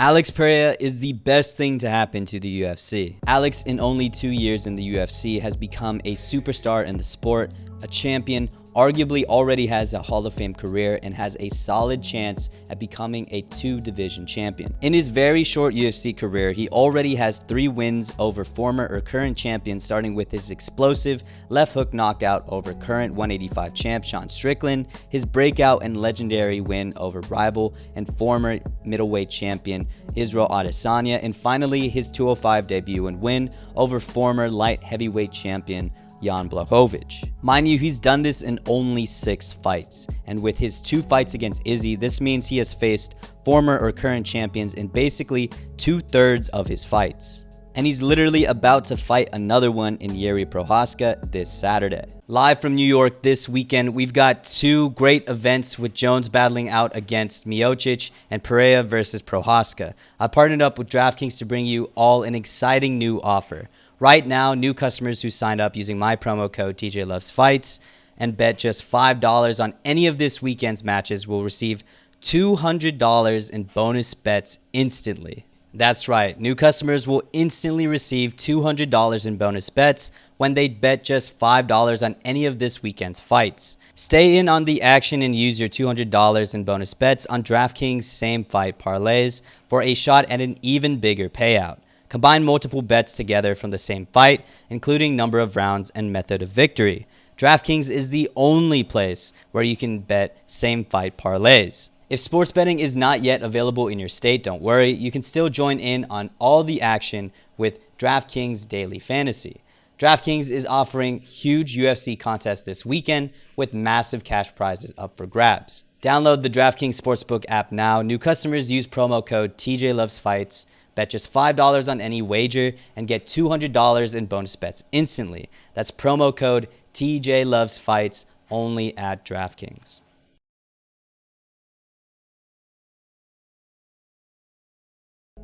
Alex Pereira is the best thing to happen to the UFC. Alex, in only 2 years in the UFC, has become a superstar in the sport, a champion, arguably already has a Hall of Fame career, and has a solid chance at becoming a 2-division champion. In his very short UFC career, he already has 3 wins over former or current champions, starting with his explosive left hook knockout over current 185 champ Sean Strickland, his breakout and legendary win over rival and former middleweight champion Israel Adesanya, and finally his 205 debut and win over former light heavyweight champion Jan Blachowicz. Mind you, he's done this in only 6 fights, and with his 2 fights against Izzy, this means he has faced former or current champions in basically 2/3 of his fights. And he's literally about to fight another one in Jiří Procházka this Saturday. Live from New York this weekend, we've got 2 great events with Jones battling out against Miocic and Pereira versus Procházka. I partnered up with DraftKings to bring you all an exciting new offer. Right now, new customers who signed up using my promo code TJLovesFights and bet just $5 on any of this weekend's matches will receive $200 in bonus bets instantly. That's right, new customers will instantly receive $200 in bonus bets when they bet just $5 on any of this weekend's fights. Stay in on the action and use your $200 in bonus bets on DraftKings same fight parlays for a shot at an even bigger payout. Combine multiple bets together from the same fight, including number of rounds and method of victory. DraftKings is the only place where you can bet same fight parlays. If sports betting is not yet available in your state, don't worry. You can still join in on all the action with DraftKings Daily Fantasy. DraftKings is offering huge UFC contests this weekend with massive cash prizes up for grabs. Download the DraftKings Sportsbook app now. New customers use promo code TJLovesFights. Bet just $5 on any wager and get $200 in bonus bets instantly. That's promo code TJLovesFights only at DraftKings.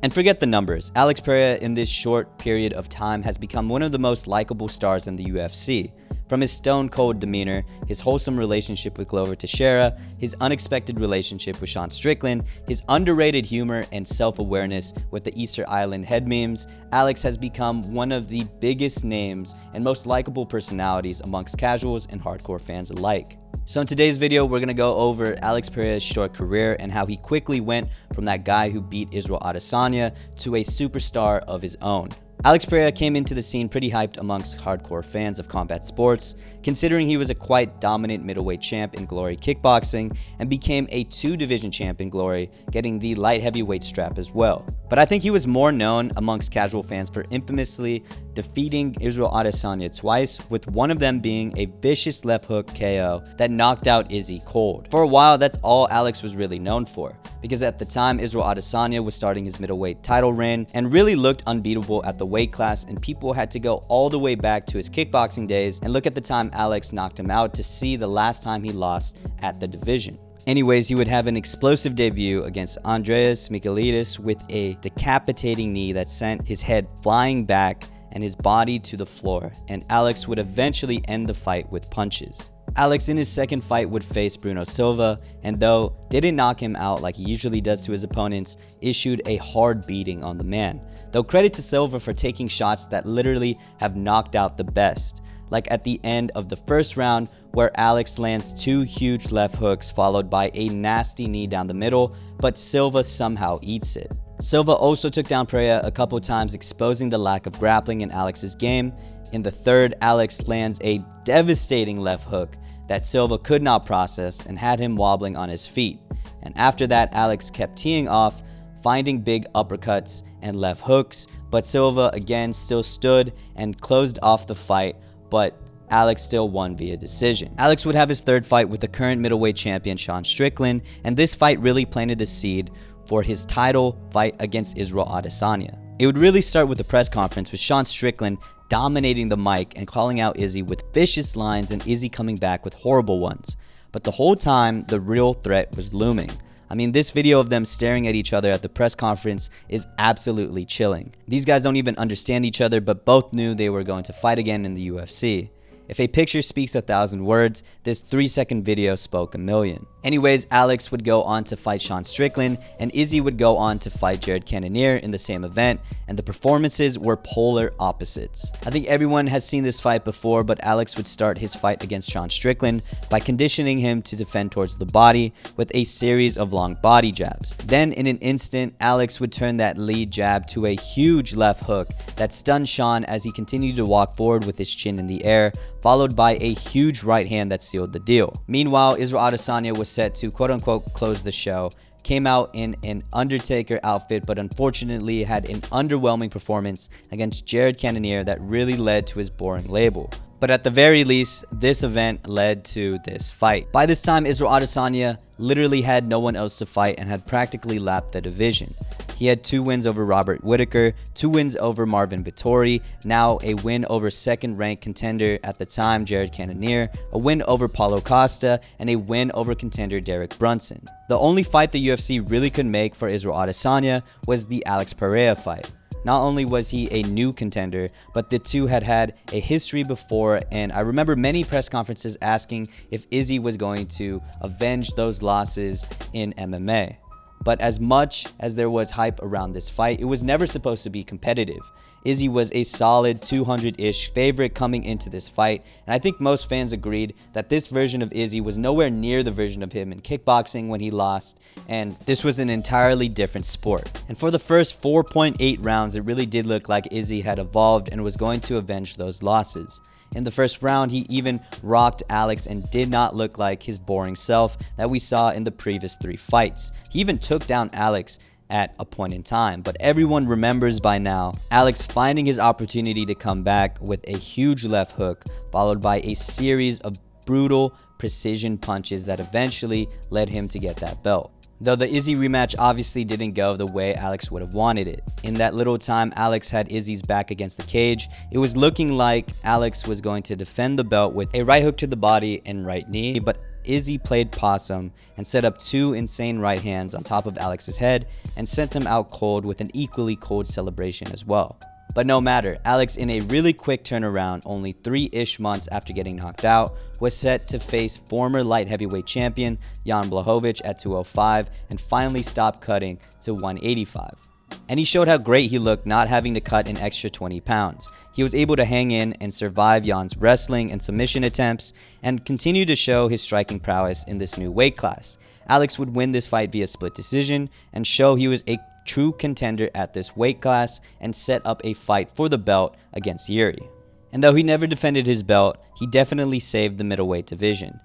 And forget the numbers. Alex Pereira in this short period of time has become one of the most likable stars in the UFC. From his stone-cold demeanor, his wholesome relationship with Glover Teixeira, his unexpected relationship with Sean Strickland, his underrated humor and self-awareness with the Easter Island head memes, Alex has become one of the biggest names and most likable personalities amongst casuals and hardcore fans alike. So in today's video, we're going to go over Alex Pereira's short career and how he quickly went from that guy who beat Israel Adesanya to a superstar of his own. Alex Pereira came into the scene pretty hyped amongst hardcore fans of combat sports, considering he was a quite dominant middleweight champ in Glory Kickboxing and became a 2-division champ in Glory, getting the light heavyweight strap as well. But I think he was more known amongst casual fans for infamously defeating Israel Adesanya twice, with one of them being a vicious left hook KO that knocked out Izzy cold. For a while, that's all Alex was really known for, because at the time Israel Adesanya was starting his middleweight title reign and really looked unbeatable at the weight class, and people had to go all the way back to his kickboxing days and look at the time Alex knocked him out to see the last time he lost at the division. Anyways, he would have an explosive debut against Andreas Michailidis with a decapitating knee that sent his head flying back and his body to the floor, and Alex would eventually end the fight with punches. Alex in his second fight would face Bruno Silva, and though didn't knock him out like he usually does to his opponents, issued a hard beating on the man. Though credit to Silva for taking shots that literally have knocked out the best, like at the end of the first round where Alex lands 2 huge left hooks followed by a nasty knee down the middle, but Silva somehow eats it. Silva also took down Pereira a couple times, exposing the lack of grappling in Alex's game. In the third, Alex lands a devastating left hook that Silva could not process and had him wobbling on his feet. And after that, Alex kept teeing off, finding big uppercuts and left hooks, but Silva again still stood and closed off the fight, but Alex still won via decision. Alex would have his third fight with the current middleweight champion Sean Strickland, and this fight really planted the seed for his title fight against Israel Adesanya. It would really start with a press conference with Sean Strickland dominating the mic and calling out Izzy with vicious lines and Izzy coming back with horrible ones. But the whole time, the real threat was looming. I mean, this video of them staring at each other at the press conference is absolutely chilling. These guys don't even understand each other, but both knew they were going to fight again in the UFC. If a picture speaks 1,000 words, this 3-second video spoke 1,000,000. Anyways, Alex would go on to fight Sean Strickland, and Izzy would go on to fight Jared Cannonier in the same event, and the performances were polar opposites. I think everyone has seen this fight before, but Alex would start his fight against Sean Strickland by conditioning him to defend towards the body with a series of long body jabs. Then in an instant, Alex would turn that lead jab to a huge left hook that stunned Sean as he continued to walk forward with his chin in the air, followed by a huge right hand that sealed the deal. Meanwhile, Israel Adesanya was set to quote-unquote close the show, came out in an Undertaker outfit, but unfortunately had an underwhelming performance against Jared Cannonier that really led to his boring label. But at the very least, this event led to this fight. By this time, Israel Adesanya literally had no one else to fight and had practically lapped the division. He had 2 wins over Robert Whittaker, 2 wins over Marvin Vettori, now a win over second-ranked contender at the time, Jared Cannonier, a win over Paulo Costa, and a win over contender Derek Brunson. The only fight the UFC really could make for Israel Adesanya was the Alex Pereira fight. Not only was he a new contender, but the two had had a history before, and I remember many press conferences asking if Izzy was going to avenge those losses in MMA. But as much as there was hype around this fight, it was never supposed to be competitive. Izzy was a solid 200-ish favorite coming into this fight, and I think most fans agreed that this version of Izzy was nowhere near the version of him in kickboxing when he lost, and this was an entirely different sport. And for the first 4.8 rounds, it really did look like Izzy had evolved and was going to avenge those losses. In the first round, he even rocked Alex and did not look like his boring self that we saw in the previous 3 fights. He even took down Alex at a point in time, but everyone remembers by now Alex finding his opportunity to come back with a huge left hook, followed by a series of brutal precision punches that eventually led him to get that belt. Though the Izzy rematch obviously didn't go the way Alex would have wanted it. In that little time Alex had Izzy's back against the cage, it was looking like Alex was going to defend the belt with a right hook to the body and right knee, but Izzy played possum and set up 2 insane right hands on top of Alex's head and sent him out cold with an equally cold celebration as well. But no matter, Alex, in a really quick turnaround, only 3-ish months after getting knocked out, was set to face former light heavyweight champion Jan Blachowicz at 205 and finally stopped cutting to 185. And he showed how great he looked not having to cut an extra 20 pounds. He was able to hang in and survive Jan's wrestling and submission attempts and continue to show his striking prowess in this new weight class. Alex would win this fight via split decision and show he was a true contender at this weight class and set up a fight for the belt against Yuri. And though he never defended his belt, he definitely saved the middleweight division.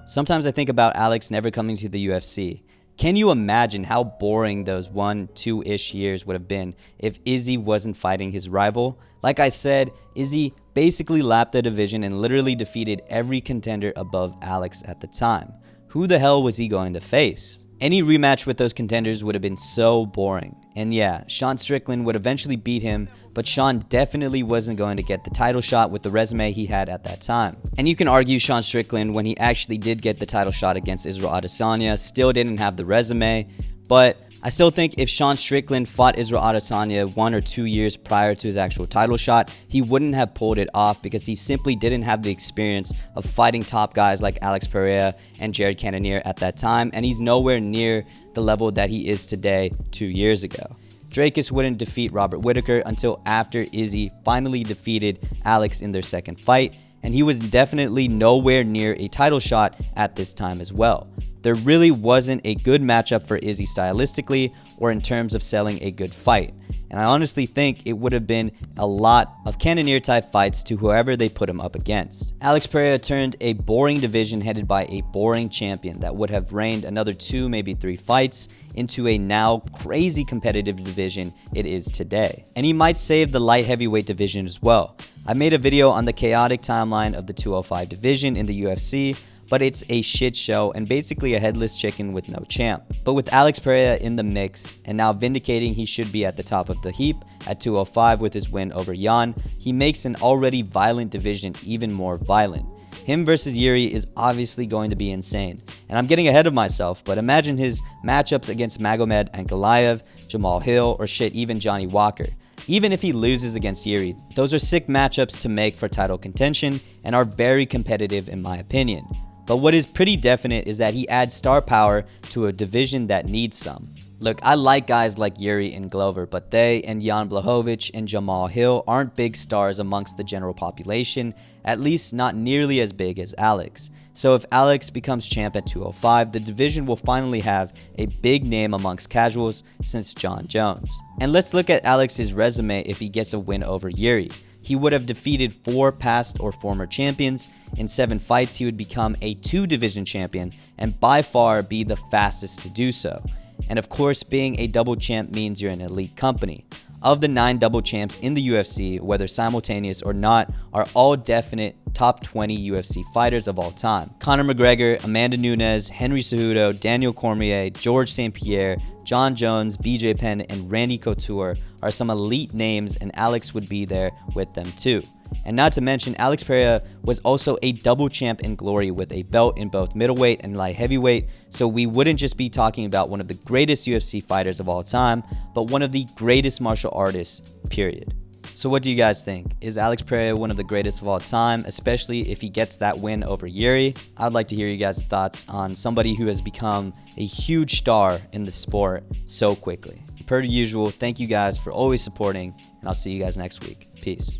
Sometimes I think about Alex never coming to the UFC. Can you imagine how boring those 1-2-ish years would have been if Izzy wasn't fighting his rival? Like I said, Izzy basically lapped the division and literally defeated every contender above Alex at the time. Who the hell was he going to face? Any rematch with those contenders would have been so boring. And yeah, Sean Strickland would eventually beat him, but Sean definitely wasn't going to get the title shot with the resume he had at that time. And you can argue Sean Strickland, when he actually did get the title shot against Israel Adesanya, still didn't have the resume, but I still think if Sean Strickland fought Israel Adesanya 1 or 2 years prior to his actual title shot, he wouldn't have pulled it off because he simply didn't have the experience of fighting top guys like Alex Pereira and Jared Cannonier at that time, and he's nowhere near the level that he is today 2 years ago. Drakus wouldn't defeat Robert Whittaker until after Izzy finally defeated Alex in their second fight, and he was definitely nowhere near a title shot at this time as well. There really wasn't a good matchup for Izzy stylistically or in terms of selling a good fight. And I honestly think it would have been a lot of Cannonier type fights to whoever they put him up against. Alex Pereira turned a boring division headed by a boring champion that would have reigned another 2, maybe 3 fights into a now crazy competitive division it is today. And he might save the light heavyweight division as well. I made a video on the chaotic timeline of the 205 division in the UFC, but it's a shit show and basically a headless chicken with no champ. But with Alex Pereira in the mix and now vindicating he should be at the top of the heap at 205 with his win over Jan, he makes an already violent division even more violent. Him versus Yuri is obviously going to be insane, and I'm getting ahead of myself, but imagine his matchups against Magomed Ankalaev, Jamal Hill, or shit, even Johnny Walker. Even if he loses against Yuri, those are sick matchups to make for title contention and are very competitive in my opinion. But what is pretty definite is that he adds star power to a division that needs some. Look, I like guys like Yuri and Glover, but they and Jan Blachowicz and Jamal Hill aren't big stars amongst the general population, at least not nearly as big as Alex. So if Alex becomes champ at 205, the division will finally have a big name amongst casuals since John Jones. And let's look at Alex's resume if he gets a win over Yuri. He would have defeated 4 past or former champions. In 7 fights, he would become a 2-division champion and by far be the fastest to do so. And of course, being a double champ means you're in elite company. Of the 9 double champs in the UFC, whether simultaneous or not, are all definite top 20 UFC fighters of all time. Conor McGregor, Amanda Nunes, Henry Cejudo, Daniel Cormier, George St. Pierre, John Jones, BJ Penn, and Randy Couture are some elite names, and Alex would be there with them too. And not to mention, Alex Pereira was also a double champ in glory with a belt in both middleweight and light heavyweight, so we wouldn't just be talking about one of the greatest UFC fighters of all time, but one of the greatest martial artists, period. So what do you guys think? Is Alex Pereira one of the greatest of all time, especially if he gets that win over Yuri? I'd like to hear you guys' thoughts on somebody who has become a huge star in the sport so quickly. Per usual, thank you guys for always supporting, and I'll see you guys next week. Peace.